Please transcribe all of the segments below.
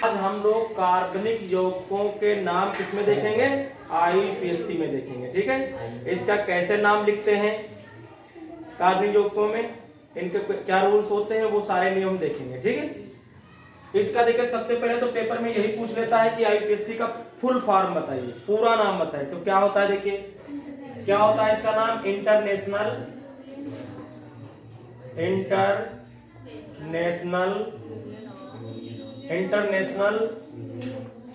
आज हम लोग कार्बनिक यौगिकों के नाम किसमें देखेंगे? आईपीएससी में देखेंगे। ठीक है, इसका कैसे नाम लिखते हैं कार्बनिक यौगिकों में, इनके क्या रूल्स होते हैं, वो सारे नियम देखेंगे। ठीक है, इसका देखिए सबसे पहले तो पेपर में यही पूछ लेता है कि आईपीएससी का फुल फॉर्म बताइए, पूरा नाम बताइए। तो क्या होता है, देखिए क्या होता है इसका नाम? International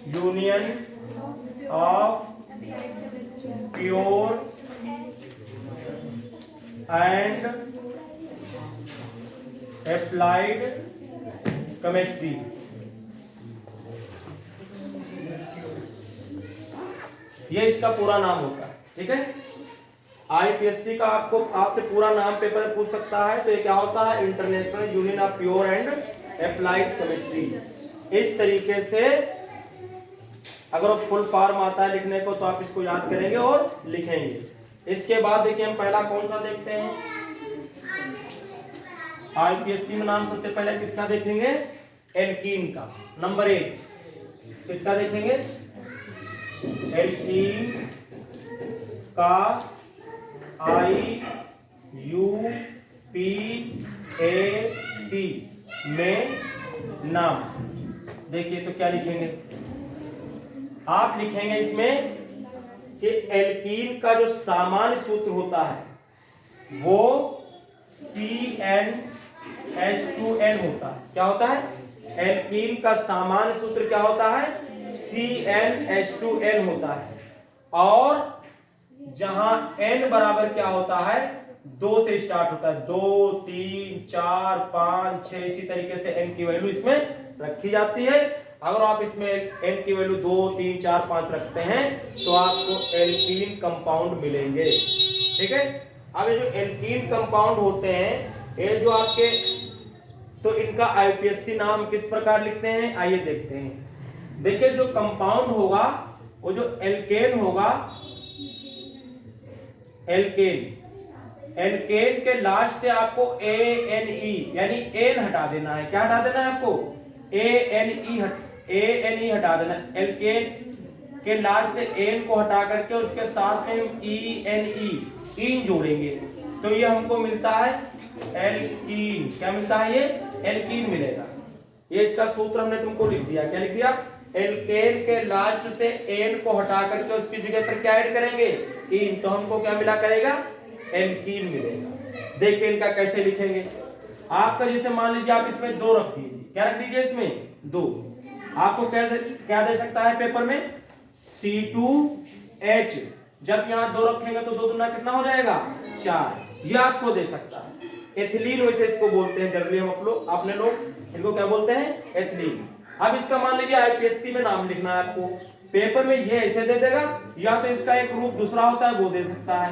union of pure and applied chemistry. ये इसका पूरा नाम होता है। ठीक है, आईपीएससी का आपसे पूरा नाम पेपर में पूछ सकता है। तो ये क्या होता है? International union of pure and applied chemistry. इस तरीके से अगर फुल फॉर्म आता है लिखने को तो आप इसको याद करेंगे और लिखेंगे। इसके बाद देखिए हम पहला कौन सा देखते हैं आईपीएससी में नाम। सबसे पहले किसका देखेंगे? एल्कीन का। नंबर 1 किसका देखेंगे? एल्कीन का IUPAC में नाम। देखिए तो क्या लिखेंगे आप? लिखेंगे इसमें कि एल्कीन का जो सामान्य सूत्र होता है वो CnH2n होता है। क्या होता है? एल्कीन का सामान्य सूत्र क्या होता है? CnH2n होता है। और जहां n बराबर क्या होता है? 2 से स्टार्ट होता है। 2 3 4 5 6 इसी तरीके से n की वैल्यू इसमें रखी जाती है। अगर आप इसमें n की वैल्यू 2 3 4 5 रखते हैं तो आपको एल्कीन कंपाउंड मिलेंगे। ठीक है, अब ये जो एल्कीन कंपाउंड होते हैं ये जो आपके, तो इनका आईपीएससी नाम किस प्रकार लिखते हैं आइए देखते हैं। देखिए जो कंपाउंड होगा वो जो एल्केन होगा, एल्केन के लास्ट से आपको ANE यानी एन हटा देना है। क्या हटा देना है आपको? ANE हटा देना है। एल्केन के लास्ट से एन को हटा करके उसके साथ में ENE इन जोड़ेंगे तो ये हमको मिलता है एल्कीन। क्या मिलता है? ये एल्कीन मिलेगा। ये इसका सूत्र हमने तुमको लिख दिया। क्या लिख दिया? एल्केन के लास्ट से एन को हटा करके उसकी जगह पर क्या ऐड करेंगे? इन। तो हमको क्या मिला करेगा? एल्कीन मिलेगा। देखिए इनका कैसे लिखेंगे। आपका जैसे मान लीजिए आप इसमें 2 रख दीजिए। क्या रख दीजिए इसमें? 2। आपको क्या दे सकता है पेपर में? C2H। जब यहाँ 2 रखेंगे तो 2 दूना कितना हो जाएगा? 4। ये आपको दे सकता है। एथिलीन वैसे इसको बोलते हैं जनरली हम अपने लोग इनको क्या बोलते हैं? एथिलीन। अब इसका मान लीजिए आईपीएससी में नाम लिखना है आपको। पेपर में ये ऐसे दे देगा या तो इसका एक रूप दूसरा होता है वो दे सकता है।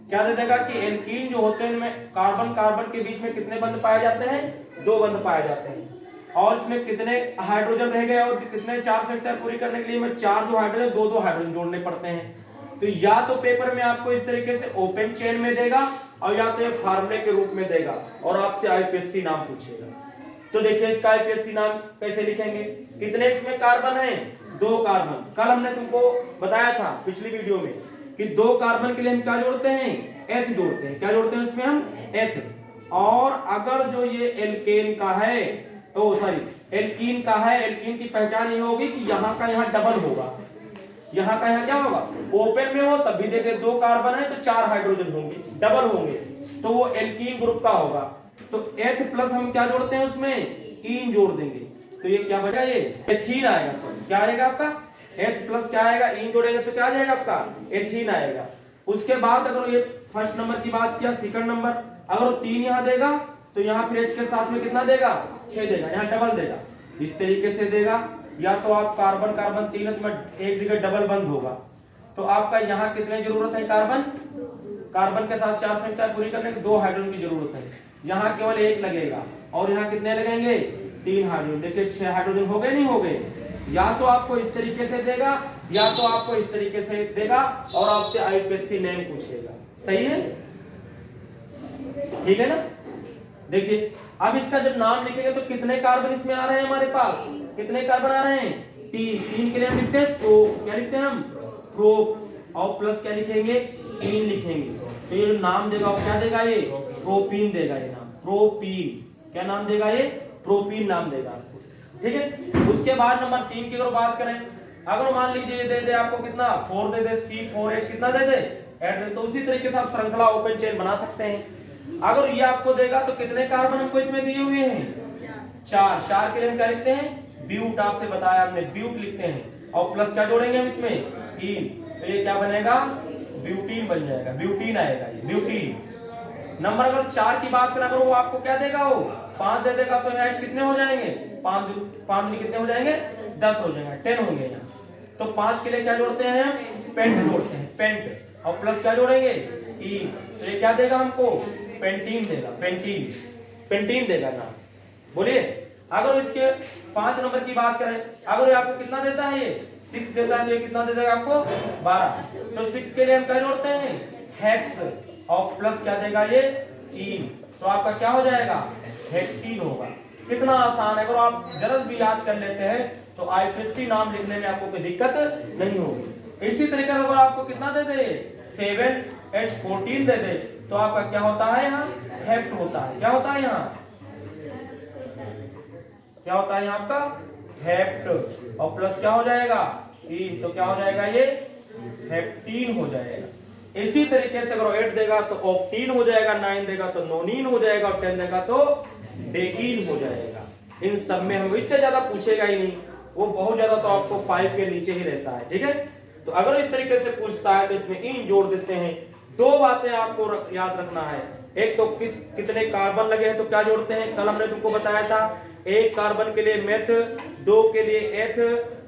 क्या दे देगा कि एल्कीन जो होते हैं इनमें कार्बन कार्बन के बीच में कितने बंध पाए जाते हैं? 2 बंध पाए जाते हैं। और इसमें कितने हाइड्रोजन रह गए और कितने 4 आवश्यकता पूरी करने के लिए में 4 जो हाइड्रोजन 2 हाइड्रोजन जोड़ने पड़ते हैं। तो या तो पेपर में आपको इस तरीके से ओपन चेन में देगा और या तो ये फार्मूले के रूप में देगा और आपसे आईपीएससी नाम पूछेगा। तो देखिए इसका आईपीएससी नाम कैसे लिखेंगे? कितने इसमें कार्बन हैं? 2 कार्बन। कल हमने तुमको बताया था पिछली वीडियो में कि 2 कार्बन के लिए हम क्या जोड़ते हैं? एथ जोड़ते हैं। क्या जोड़ते हैं उसमें हम? एथ। और अगर जो ये एल्केन का है, एल्कीन का है, एल्कीन की पहचान ये होगी कि यहाँ का यहाँ डबल होगा, यहाँ का यहाँ क्या होगा? ओपन में हो तब भी देखिए 2 कार्बन है तो 4 हाइड्रोजन होंगे, डबल होंगे तो वो एल्कीन ग्रुप का होगा। तो एथ प्लस हम क्या जोड़ते हैं उसमें? इन जोड़ देंगे तो ये क्या बचेगा? ये एथीन आएगा। क्या आएगा आपका? एथ प्लस क्या आएगा? इन जोड़ेंगे तो क्या आ जाएगा आपका? एथीन आएगा। उसके बाद अगर ये फर्स्ट नंबर की बात किया, सेकंड नंबर अगर 3 यहाँ देगा तो यहाँ फिर H के साथ में कितना देगा? 6 देगा, यहाँ डबल देगा। इस तरीके से देगा। या तो आप कार्बन कार्बन 3 में एक जगह डबल बंद होगा तो आपका यहाँ कितने जरूरत है? कार्बन कार्बन के साथ 4 संख्या पूरी करने के 2 हाइड्रोजन की जरूरत है। यहाँ केवल 1 लगेगा और यहाँ कितने लगेंगे? 3 हाइड्रोजन। देखिए 6 हाइड्रोजन हो गए नहीं हो गए? या तो आपको इस तरीके से देगा या तो आपको इस तरीके से देगा और आपसे आईपीएससी नेम पूछेगा। सही है? ठीक है ना? देखिए अब इसका जब नाम लिखेंगे तो कितने कार्बन इसमें आ रहे हैं हमारे पास? कितने कार्बन आ रहे हैं? 3। 3 के लिए हम लिखते हैं प्रो, क्या लिखते हैं हम? प्रो, और प्लस क्या लिखेंगे? 3 लिखेंगे। तो ये नाम देगा वो क्या देगा? ये प्रोपीन देगा। ये नाम प्रोपीन, क्या नाम देगा? ये प्रोपीन नाम देगा आपको, ठीक है। उसके बाद नंबर 3 की अगर बात करें, अगर मान लीजिए दे दे आपको कितना 4 दे दे, C4H कितना दे दे? 8 दे, तो उसी तरीके से आप श्रृंखला ओपन चेन बना सकते हैं। अगर ये आपको देगा तो कितने कार्बन हमको इसमें दिए हुए हैं? 4। 4 के लिए हम क्या लिखते हैं? ब्यूट, आपसे बताया हमने ब्यूट लिखते हैं, और प्लस क्या जोड़ेंगे हम इसमें? 3। तो ये क्या बनेगा? ब्यूटीन बन जाएगा, ब्यूटीन आएगा, ये ब्यूटीन। नंबर अगर 4 की बात करें, अगर वो आपको क्या देगा? वो 5 दे देगा, तो H कितने हो जाएंगे? 5 कितने हो जाएंगे? 10 हो जाएंगे, 10 होंगे यहाँ। तो 5 के लिए क्या जोड़ते हैं? पेंट जोड़ते हैं, पेंट, और प्लस क्या जोड़ेंगे? ई। तो ये क्या देगा हमको? पेंटीन देगा, पेंटीन, पेंटीन देगा ना। बोलिए, अगर इसके 5 नंबर की बात करें, अगर ये आपको कितना देता है? ये 6 देता है, तो ये कितना दे देगा आपको? 12। तो 6 के लिए हम क्या जोड़ते हैं? हेक्स, और प्लस क्या देगा? ये इन। तो आपका क्या हो जाएगा? हेक्सीन होगा। कितना आसान है, अगर आप जरा भी याद कर लेते हैं तो आईपीएससी नाम लिखने में आपको कोई दिक्कत नहीं होगी। इसी तरीके से अगर आपको कितना दे दे? 7H14 दे दे, तो आपका क्या होता है? यहाँ हेप्ट होता है। क्या होता है यहाँ? क्या होता है यहाँ आपका? हेप्ट, और प्लस क्या हो जाएगा? इन। तो क्या हो जाएगा? ये हेप्टीन हो जाएगा। इसी तरीके से अगर 8 देगा तो ऑक्टीन हो जाएगा, 9 देगा तो नोनीन हो जाएगा, और 10 देगा तो डेकीन हो जाएगा। इन सब में हम इससे ज्यादा पूछेगा ही नहीं, वो बहुत ज्यादा तो आपको 5 के नीचे ही रहता है, ठीक है। तो अगर इस तरीके से पूछता है तो इसमें इन जोड़ देते हैं। 2 बातें आपको याद रखना है, एक तो कितने कार्बन लगे हैं तो क्या जोड़ते हैं, कल हमने तुमको बताया था। 1 कार्बन के लिए मेथ, 2 के लिए एथ,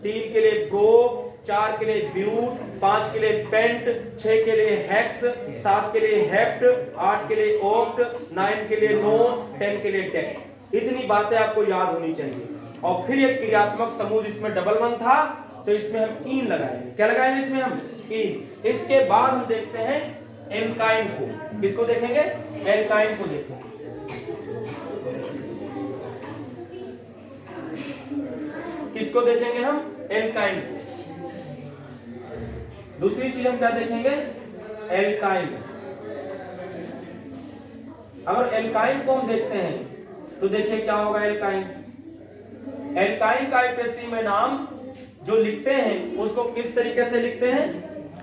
3 के लिए प्रो, 4 के लिए ब्यूट, 5 के लिए पेंट, 6 के लिए हेक्स, 7 के लिए हेप्ट, 8 के लिए ऑक्ट, 9 के लिए नोन, 10 के लिए टेक। इतनी बातें आपको याद होनी चाहिए। और फिर एक क्रियात्मक समूह जिसमें डबल वन था, तो इसमें हम इन लगाएंगे। क्या लगाएंगे इसमें हम? इन। इसके बाद हम देखते हैं एल्काइन को। किसको देखेंगे? एल्काइन को देखेंगे। किसको देखेंगे हम? एल्काइन को। दूसरी चीज हम क्या देखेंगे? एल्काइन। अगर एल्काइन को हम देखते हैं तो देखिए क्या होगा एल्काइन। एल्काइन का आईपीएससी में नाम जो लिखते हैं उसको किस तरीके से लिखते हैं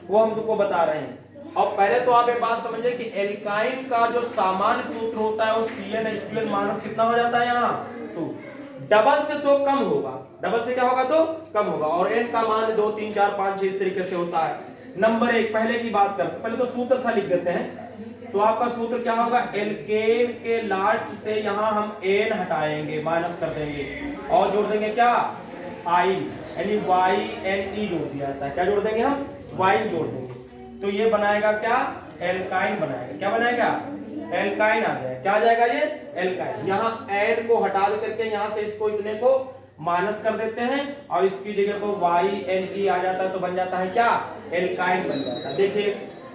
वो हम तुमको बता रहे हैं। अब पहले तो आप एक बात समझिए कि एल्काइन का जो सामान्य सूत्र होता है वो CnH2n माइनस कितना हो जाता है यहाँ 2। डबल से तो कम होगा, डबल से क्या होगा तो कम होगा, और n का मान 2 3 4 5 6 इस तरीके से होता है। नंबर 1 पहले की बात करते, पहले तो सूत्र सा लिख देते हैं। तो आपका सूत्र क्या होगा? एल्केन के लास्ट से यहाँ हम n हटाएंगे, माइनस कर देंगे, और जोड़ देंगे क्या? आइन, यानी YNE जोड़ दिया जाता है। क्या जोड़ देंगे हम? वाइन जोड़ देंगे। तो ये बनाएगा क्या? एल्काइन बनाएगा। क्या बनाएगा? एल्काइन आ जाएगा। क्या आ जाएगा ये? एल्काइन। यहाँ n को हटा दे करके यहाँ से इसको इतने को माइनस कर देते हैं, और इसकी जगह को YNE आ जाता है, तो बन जाता है क्या? एल्काइन बन जाता है। देखिए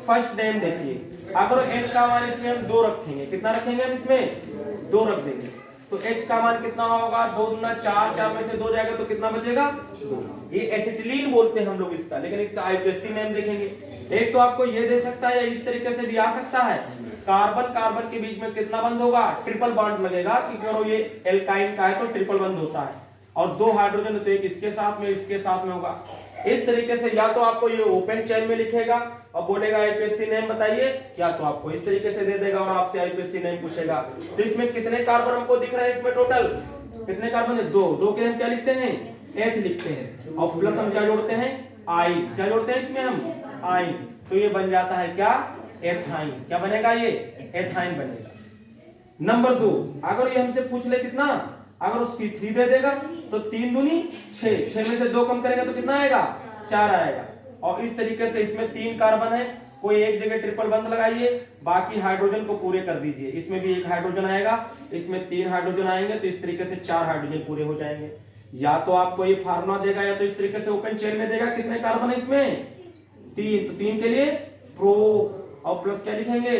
फर्स्ट नेम देखिए, अगर n का मान इसमें हम 2 रखेंगे, कितना रखेंगे हम इसमें? 2 रख देंगे, तो H का मान कितना होगा? 2 दूना 4, 4 में से 2 जाएगा तो कितना बचेगा? 2। ये एसिटिलीन बोलते हैं हम लोग इसका, लेकिन इसका आईपीएससी नेम देखेंगे। एक तो आपको ये दे सकता है, या इस तरीके से भी आ सकता है, कार्बन कार्बन के बीच में कितना बंद होगा? ट्रिपल बॉन्ड लगेगा, क्योंकि अगर ये एल्काइन का है तो ट्रिपल बंद होता है, और 2 हाइड्रोजन तो एक इसके साथ में इसके साथ में होगा। इस तरीके से या तो आपको ये ओपन चेन में लिखेगा और बोलेगा आईपीएससी नेम बताइए, या तो आपको इस तरीके से दे देगा और आपसे आईपीएससी नेम पूछेगा। तो इसमें कितने कार्बन हमको दिख रहे हैं? इसमें टोटल कितने कार्बन है? 2। 2 के हम क्या लिखते हैं? एच लिखते हैं, और प्लस हम क्या जोड़ते हैं? आइन। क्या जोड़ते हैं इसमें हम? आइन। तो ये बन जाता है क्या? एथाइन। क्या बनेगा? ये एथाइन बनेगा। नंबर 2, अगर ये हमसे पूछ ले कितना, अगर C3 दे देगा तो 3 दूनी 6, 6 में से 2 कम करेगा तो कितना आएगा? 4 आएगा। और इस तरीके से इसमें 3 कार्बन है, कोई एक जगह ट्रिपल बंद लगाइए, बाकी हाइड्रोजन को पूरे कर दीजिए। इसमें भी 1 हाइड्रोजन आएगा, इसमें 3 हाइड्रोजन आएंगे, तो इस तरीके से 4 हाइड्रोजन पूरे हो जाएंगे। या तो आपको ये फार्मूला देगा, या तो इस तरीके से ओपन चेन में देगा। कितने कार्बन है इसमें? 3, तो 3 के लिए प्रो, और प्लस क्या लिखेंगे?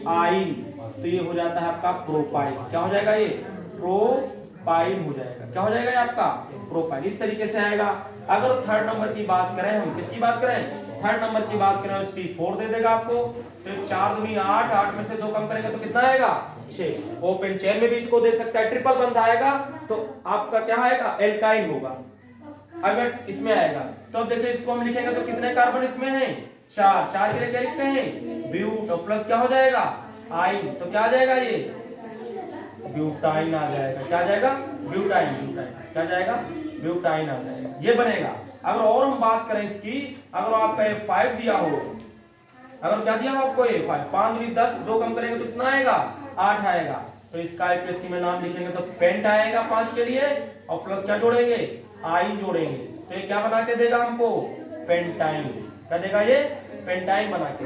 आइन। तो ये हो जाता है आपका प्रोपाइन। क्या हो जाएगा? ये प्रोपाइन। पाइन हो जाएगा। क्या हो जाएगा ये आपका? प्रोपाइन। इस तरीके से आएगा। अगर थर्ड नंबर की बात करें, हम किसकी बात करें? थर्ड नंबर की बात करें, C4 दे देगा आपको। तो 4 दूनी 8, 8 में से 2 कम करेंगे तो कितना आएगा? 6। ओपन चेन में भी इसको दे सकता है। ट्रिपल बंध आएगा तो आपका क्या आएगा? एल्काइन होगा। अगर इसमें आएगा तो अब देखिए इसको हम लिखेंगे तो कितने कार्बन इसमें हैं? 4। 4 के लिए क्या लिखते हैं? ब्यूट, और प्लस क्या हो जाएगा? आइन। तो क्या आ जाएगा ये? ब्यूटाइन आ जाएगा। क्या आ जाएगा? ब्यूटाइन। ब्यूटाइन क्या जाएगा? ब्यूटाइन आ जाएगा। ये बनेगा। अगर और हम बात करें इसकी, अगर आपका ये 5 दिया हो, अगर क्या दिया हो आपको? ये 5, 5 दूनी 10, 2 कम करेंगे तो कितना आएगा? 8 आएगा। तो इसका आईपीएससी में नाम लिखेंगे तो पेंट आएगा 5 के लिए, और प्लस क्या जोड़ेंगे? आइन जोड़ेंगे। तो ये क्या बना के देगा हमको? पेंटाइन। क्या देगा ये? पेंटाइन बना के।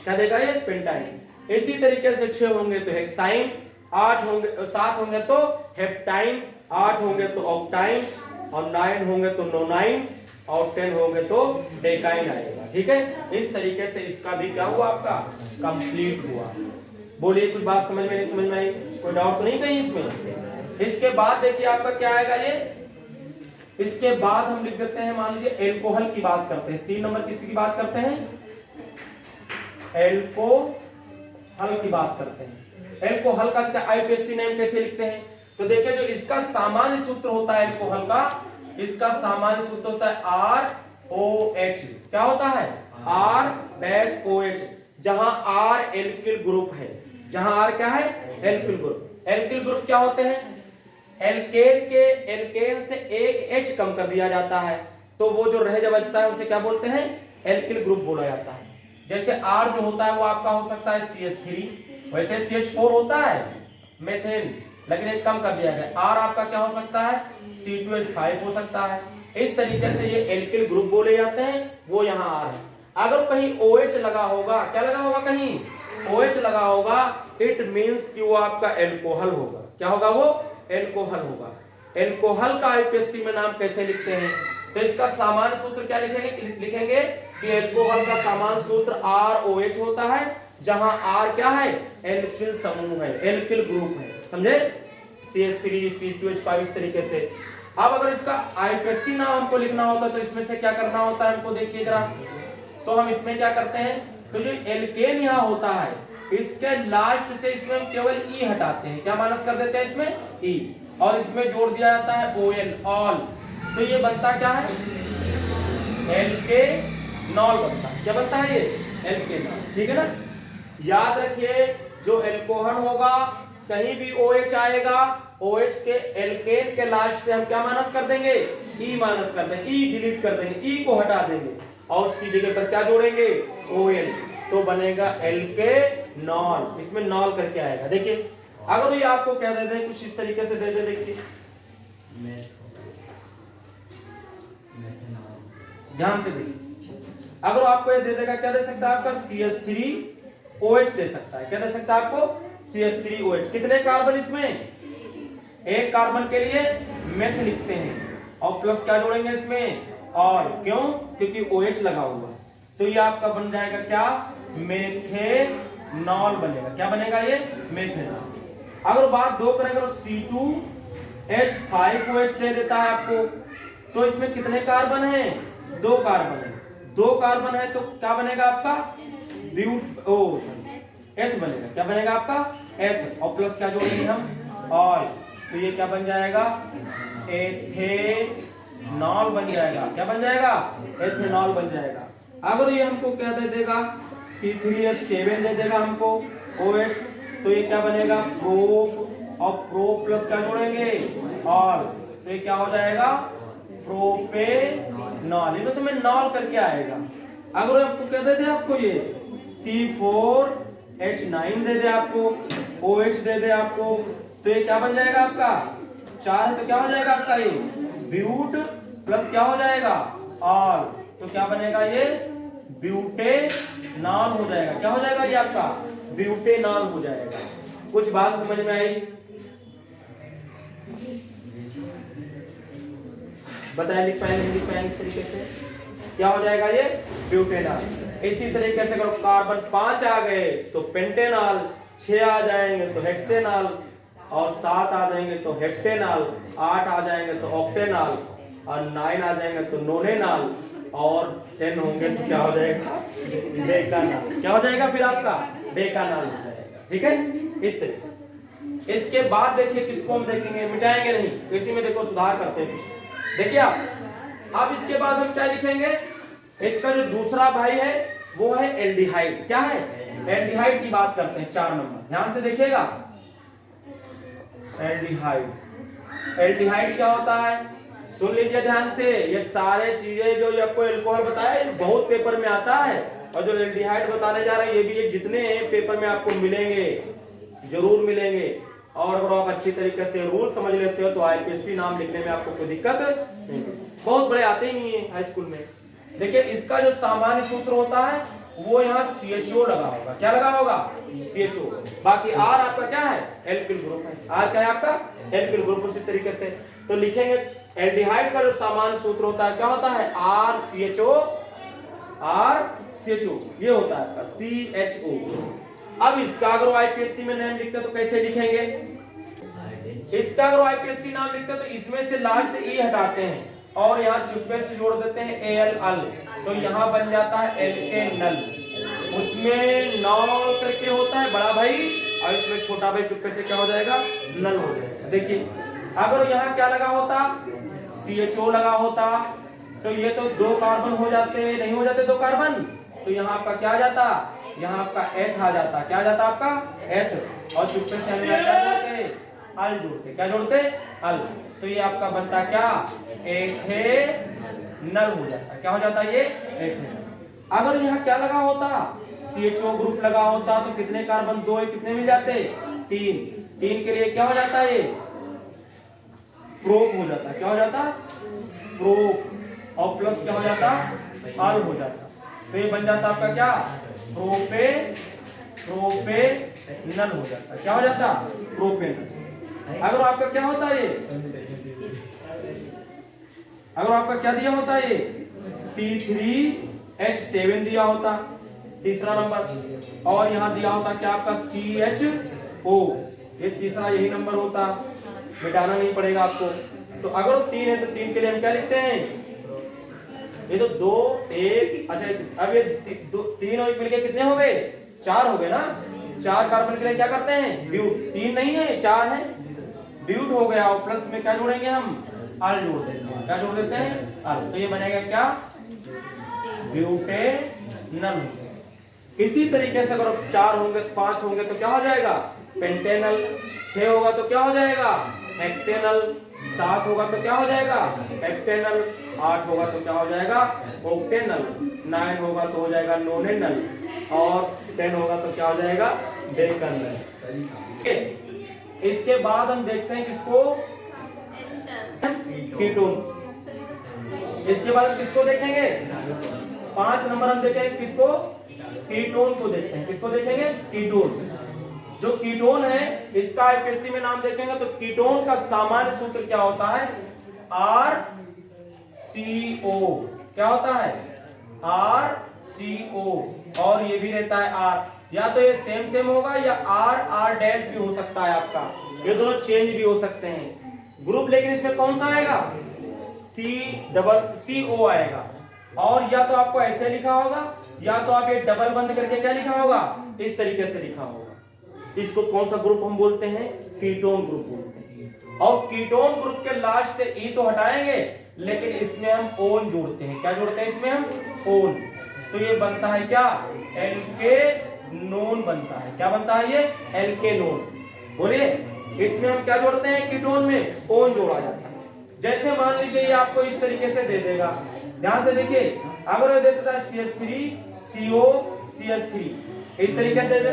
क्या देगा ये? पेंटाइन। इसी तरीके से 6 होंगे तो हेक्साइन, 8 होंगे, 7 होंगे तो हेप्टाइन, 8 होंगे तो ऑक्टाइन, और 9 होंगे तो नोनाइन, और 10 होंगे तो डेकाइन आएगा। ठीक है, इस तरीके से इसका भी क्या हुआ? आपका कंप्लीट हुआ। बोलिए कुछ बात समझ में नहीं समझ में आई? कोई डाउट तो नहीं कहीं इसमें? इसके बाद देखिए आपका क्या आएगा ये? इसके बाद हम लिख देते हैं, मान लीजिए एल्कोहल की बात करते हैं। 3 नंबर किसी की बात करते हैं? एल्कोहल की बात करते हैं। एल्कोहल का आईपीएससी नेम कैसे लिखते हैं? तो देखिए जो इसका सामान्य सूत्र होता है एल्कोहल का, इसका सामान्य सूत्र होता है ROH। क्या होता है? R-OH। जहां R एल्किल ग्रुप है, जहां R क्या है? Alkyl group. एल्किल ग्रुप क्या होते हैं? एल्केन से एक H कम कर दिया जाता है, तो वो जो रह बचता है उसे क्या बोलते हैं? एल्किल ग्रुप बोला जाता है। जैसे R जो होता है वो आपका हो सकता है CH3, वैसे CH4 होता है मेथेन, लेकिन एक कम कर दिया गया। R आपका क्या हो सकता है? C2H5 हो सकता है। इस तरीके से ये एल्किल ग्रुप बोले जाते हैं, वो यहाँ R है। अगर कहीं OH लगा होगा, क्या लगा होगा? कहीं OH लगा होगा, इट मींस कि वो आपका एल्कोहल होगा। क्या होगा? वो एल्कोहल होगा। एल्कोहल का आईपीएससी में नाम कैसे लिखते हैं? तो इसका सामान्य सूत्र क्या लिखेंगे कि एल्कोहल का सामान्य सूत्र ROH होता है, जहां R क्या है? एल्किल समूह है, एल्किल ग्रुप है। समझे? CH3, C2H5 इस तरीके से। अब अगर इसका आईपीएससी नाम हमको लिखना होता तो इसमें से क्या करना होता है हमको? देखिए जरा, तो हम इसमें क्या करते हैं? तो जो एल्केन यहाँ होता है, इसके लास्ट से इसमें हम केवल ई हटाते हैं। क्या माइनस कर देते हैं इसमें? ई, और इसमें जोड़ दिया जाता है OL, ऑल। तो ये बनता क्या है? एल्केनॉल बनता है। क्या बनता है ये? एल्केनॉल। ठीक है ना? याद रखिए जो एल्कोहल होगा, कहीं भी OH आएगा, OH के एल्केन के लास्ट से हम क्या माइनस कर देंगे? ई माइनस कर देंगे, ई डिलीट कर देंगे, ई को हटा देंगे, और उसकी जगह पर क्या जोड़ेंगे? OL। तो बनेगा एल्केनॉल। इसमें नॉल करके आएगा। देखिए अगर ये आपको क्या दे दे, कुछ इस तरीके से दे दे, देखिए ध्यान से देखिए। अगर आपको ये दे देगा, क्या दे सकता है आपका? CH3OH दे सकता है। क्या दे सकता है आपको? CH3OH। कितने कार्बन इसमें? एक कार्बन के लिए मेथ लिखते हैं, और प्लस क्या जोड़ेंगे इसमें? और। क्यों? क्योंकि OH लगा हुआ है। तो ये आपका बन जाएगा क्या? मेथेनॉल बनेगा। क्या बनेगा ये? मेथेनॉल। अगर बात 2 करेंगे तो C2H5OH दे देता है आपको। तो इसमें कितने कार्बन हैं? 2 कार्बन है। 2 कार्बन है तो क्या बनेगा आपका? एथ बनेगा। क्या बनेगा आपका? एथ, और प्लस क्या जोड़ेंगे हम? और। तो ये क्या बन जाएगा? एथेनॉल बन जाएगा। क्या बन जाएगा? एथेनॉल बन जाएगा। अगर ये हमको क्या दे देगा? C3H7 दे देगा हमको OH, तो ये क्या बनेगा? प्रोप, और प्रोप प्लस क्या जोड़ेंगे? और। तो ये क्या हो जाएगा? प्रोपेनॉल। इनमें से में नॉल करके आएगा। अगर आपको क्या दे दे? आपको ये C4H9 दे दे आपको, OH दे दे आपको, तो ये क्या बन जाएगा आपका? 4 है तो क्या हो जाएगा आपका? ये ब्यूट प्लस क्या हो जाएगा? और। तो क्या बनेगा ये? ब्यूटेनॉल हो जाएगा। क्या हो जाएगा ये आपका? ब्यूटेनॉल हो जाएगा। कुछ बात समझ में आई? बताए, लिख पाएंगे, लिख पाएंगे इस तरीके से? क्या हो जाएगा ये? ब्यूटेनॉल। इसी तरीके से अगर कार्बन 5 आ गए तो पेंटेनॉल, 6 आ जाएंगे तो हेक्सेनॉल, और 7 आ जाएंगे तो हेप्टेनॉल, 8 आ जाएंगे तो ऑक्टेनॉल, और 9 आ जाएंगे तो नोनेनॉल, और 10 होंगे तो क्या हो जाएगा, डेकानॉल। क्या हो जाएगा फिर आपका, डेकानॉल हो जाएगा। ठीक है, इस तरीके से। इसके बाद देखिए किसको हम देखेंगे, मिटाएंगे नहीं, इसी में देखो सुधार करते हैं। देखिए आप अब इसके बाद हम क्या लिखेंगे, इसका जो दूसरा भाई है वो है एल्डिहाइड। क्या है, एल्डिहाइड की बात करते हैं। 4 नंबर ध्यान से देखिएगा, एल्डिहाइड। एल्डिहाइड क्या होता है, सुन लीजिए ध्यान से, ये सारे चीजें जो आपको अल्कोहल बताया बहुत पेपर में आता है, और जो एल्डिहाइड बताने जा रहे हैं ये भी एक जितने पेपर में आपको मिलेंगे, जरूर मिलेंगे। और अगर आप अच्छी तरीके से रूल समझ लेते हो तो आईपीएससी नाम लिखने में आपको कोई दिक्कत नहीं, बहुत बड़े आते ही नहीं है हाई स्कूल में। देखिए इसका जो सामान्य सूत्र होता है वो यहाँ CHO लगा होगा। क्या लगा होगा, CHO। बाकी R आपका क्या है, एल्किल ग्रुप है। R क्या है आपका, एल्किल ग्रुप। उसी तरीके से तो लिखेंगे एल्डिहाइड का जो सामान्य सूत्र होता है क्या होता है, RCHO, RCHO ये होता है आपका CHO। अब इसका अगर आईपीएससी में नाम लिखते तो कैसे लिखेंगे, इसका अगर आईपीएससी नाम लिखते तो इसमें से लास्ट से E हटाते हैं और यहाँ चुप्पे से जोड़ देते हैं AL, तो यहाँ बन जाता है एल्केनल। उसमें नॉल करके होता है बड़ा भाई, और इसमें छोटा भाई चुप्पे से क्या हो जाएगा, नल हो जाएगा। देखिए अगर यहाँ क्या लगा होता, CHO लगा होता, तो ये तो 2 कार्बन हो जाते, नहीं हो जाते 2 कार्बन, तो यहाँ आपका क्या आ जाता, यहाँ आपका एथ आ जाता। क्या आ जाता आपका, एथ। और चुप्पे से हमें क्या जोड़ते, अल जोड़ते। क्या जोड़ते, अल। तो ये आपका बनता क्या, एथेनल हो जाता। क्या हो जाता ये, एथेनल। अगर यहाँ क्या लगा होता, CHO ग्रुप लगा होता तो कितने कार्बन, 2 कितने मिल जाते, 3 के लिए क्या हो जाता ये, प्रोप हो जाता। क्या हो जाता, प्रोप, और प्लस क्या हो जाता, अल हो जाता। तो ये बन जाता आपका क्या, प्रोपेनल हो जाता। क्या हो जाता, प्रोपेनल। अगर आपका क्या होता ये, अगर आपका क्या दिया होता ये, C3H7 दिया होता, तीसरा नंबर, और यहाँ दिया होता क्या आपका CHO, ये तीसरा यही नंबर होता, मिटाना नहीं पड़ेगा आपको। तो अगर 3 है तो 3 के लिए हम क्या लिखते हैं, ये तो 2 1, अच्छा अब ये 3 और 1 मिलके कितने हो गए, 4 हो गए ना। 4 कार्बन के लिए क्या करते हैं, ब्यूट। 3 नहीं है 4 है, ब्यूट हो गया, और प्लस में क्या जोड़ेंगे हम, अल जोड़ देंगे। क्या जोड़ देते हैं, अल। तो ये बनेगा क्या, ब्यूटेनल। इसी तरीके से अगर 4 होंगे 5 होंगे तो क्या हो जाएगा, पेंटेनल। 6 होगा तो क्या हो जाएगा, हेक्सेनल। 7 होगा तो क्या हो जाएगा, हेप्टेनल। 8 होगा तो क्या हो जाएगा, ऑक्टेनल। 9 होगा तो हो जाएगा नोनेनल, और 10 होगा तो क्या हो जाएगा, डेकानल। इसके बाद हम देखते हैं किसको, कीटोन। इसके बाद हम किसको देखेंगे, 5 नंबर हम देखेंगे किसको, कीटोन को देखते हैं। किसको देखेंगे, कीटोन। जो कीटोन है इसका आईपीएससी में नाम देखेंगे तो कीटोन का सामान्य सूत्र क्या होता है, RCO। क्या होता है, RCO, और ये भी रहता है R। या तो ये सेम होगा या R डैश भी हो सकता है आपका, ये दोनों चेंज भी हो सकते हैं ग्रुप, लेकिन इसमें कौन सा आएगा, CO आएगा। और या तो आपको ऐसे लिखा होगा, या तो आप ये डबल बंद करके क्या लिखा होगा, इस तरीके से लिखा होगा। इसको कौन सा ग्रुप हम बोलते हैं, कीटोन ग्रुप बोलते हैं। और कीटोन ग्रुप के लास्ट से E तो हटाएंगे, लेकिन इसमें हम ओन जोड़ते हैं। क्या जोड़ते हैं इसमें हम, ओन। तो ये बनता है क्या, एल्केनोन बनता है। क्या बनता है ये, एल्केनोन। बोलिए, इसमें हम क्या जोड़ते हैं, कीटोन में ओन जोड़ा जाता है। जैसे मान लीजिए ये आपको इस तरीके से दे देगा, ध्यान से देखिए, अगर ये देता है CH3CO CH3 इस तरीके से दे,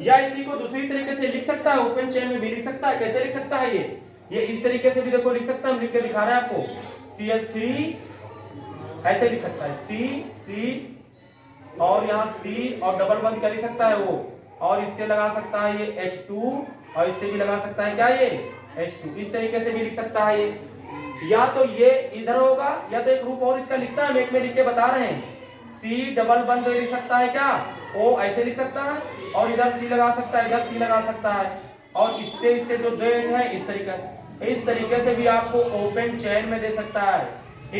या इसी को दूसरी तरीके से लिख सकता है, ओपन चेन में भी लिख सकता है। कैसे लिख सकता है ये इस तरीके से भी देखो लिख सकता है, हम लिख के दिखा रहे हैं आपको। CH3 ऐसे लिख सकता है, C और यहाँ C और डबल बंद कर सकता है वो, और इससे लगा सकता है ये H2, और इससे भी लगा सकता है क्या ये H2। इस तरीके से भी लिख सकता है ये, या तो ये इधर होगा, या तो एक ग्रुप और इसका लिखता है, हम एक में लिख के बता रहे हैं। C डबल बंद लिख सकता है क्या, O ऐसे लिख सकता है, और इधर C लगा सकता है, इधर C लगा सकता है। और इससे जो दो एच है इस तरीके से भी आपको ओपन चेन में दे सकता है।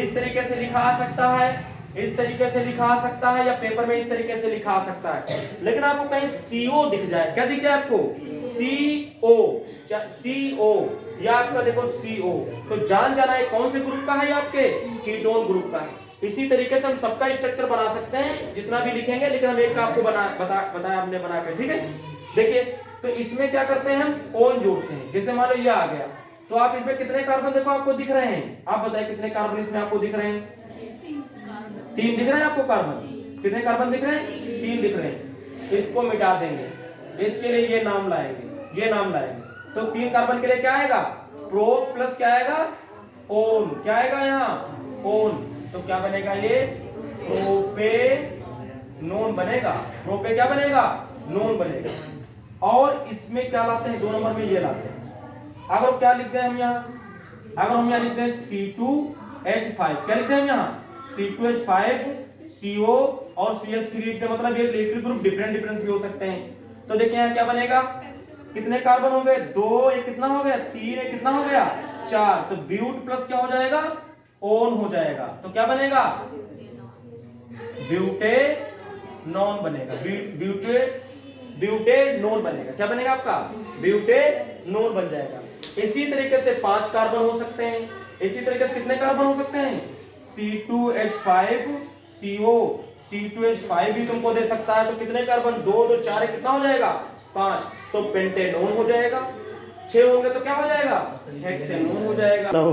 इस तरीके से लिखा सकता है, इस तरीके से लिखा सकता है, या पेपर में इस तरीके से लिखा सकता है। लेकिन आपको कहीं CO दिख जाए, क्या दिख जाए आपको? CO या आपका देखो CO, तो जान जाना है कौन से ग्रुप का है, आपके कीटोन ग्रुप का है। इसी तरीके से हम सबका स्ट्रक्चर बना सकते हैं जितना भी लिखेंगे, लेकिन हम एक का आपको बताया हमने बना के, ठीक है। देखिए तो इसमें क्या करते हैं, हम ओन जोड़ते हैं। जैसे मान लो ये आ गया, तो आप इसमें कितने कार्बन देखो आपको दिख रहे हैं, आप बताइए कितने कार्बन इसमें आपको दिख रहे हैं? 3 दिख रहे हैं आपको कार्बन? कितने कार्बन दिख रहे हैं? 3 दिख रहे हैं। इसको मिटा देंगे, इसके लिए ये नाम लाएंगे, ये नाम लाएंगे, तो 3 कार्बन के लिए क्या आएगा? प्रो प्लस क्या आएगा? ओन। क्या आएगा यहाँ? ओन। तो क्या बनेगा ये? प्रोपेनोन बनेगा। प्रोपे क्या बनेगा? नोन बनेगा। और इसमें क्या लाते हैं? 2 नंबर में ये लाते हैं। अगर क्या लिखते हैं हम यहाँ? अगर हम यहाँ लिखते हैं C2H5, क्या लिखते हैं हम यहाँ? C2H5 CO और CH3 लिखते हैं, मतलब ये इलेक्ट्रिक ग्रुप डिफरेंट भी हो सकते हैं। तो देखिए यहाँ क्या बनेगा, कितने कार्बन हो गए? 2, ये कितना हो गया? 3, ये कितना हो गया? 4। तो ब्यूट प्लस क्या हो जाएगा? ओन हो जाएगा। तो क्या बनेगा? ब्यूटेनॉन बनेगा। ब्यूटेनोन बनेगा। क्या बनेगा आपका? ब्यूटेनोन बन जाएगा। इसी तरीके से 5 कार्बन हो सकते हैं। इसी तरीके से कितने कार्बन हो सकते हैं? C2H5 CO, C2H5 भी तुमको दे सकता है। तो कितने कार्बन? 2 2 4 कितना हो जाएगा? 5। तो पेंटेनोन हो जाएगा। 6 होंगे तो क्या हो जाएगा? हेक्सेनोन हो जाएगा।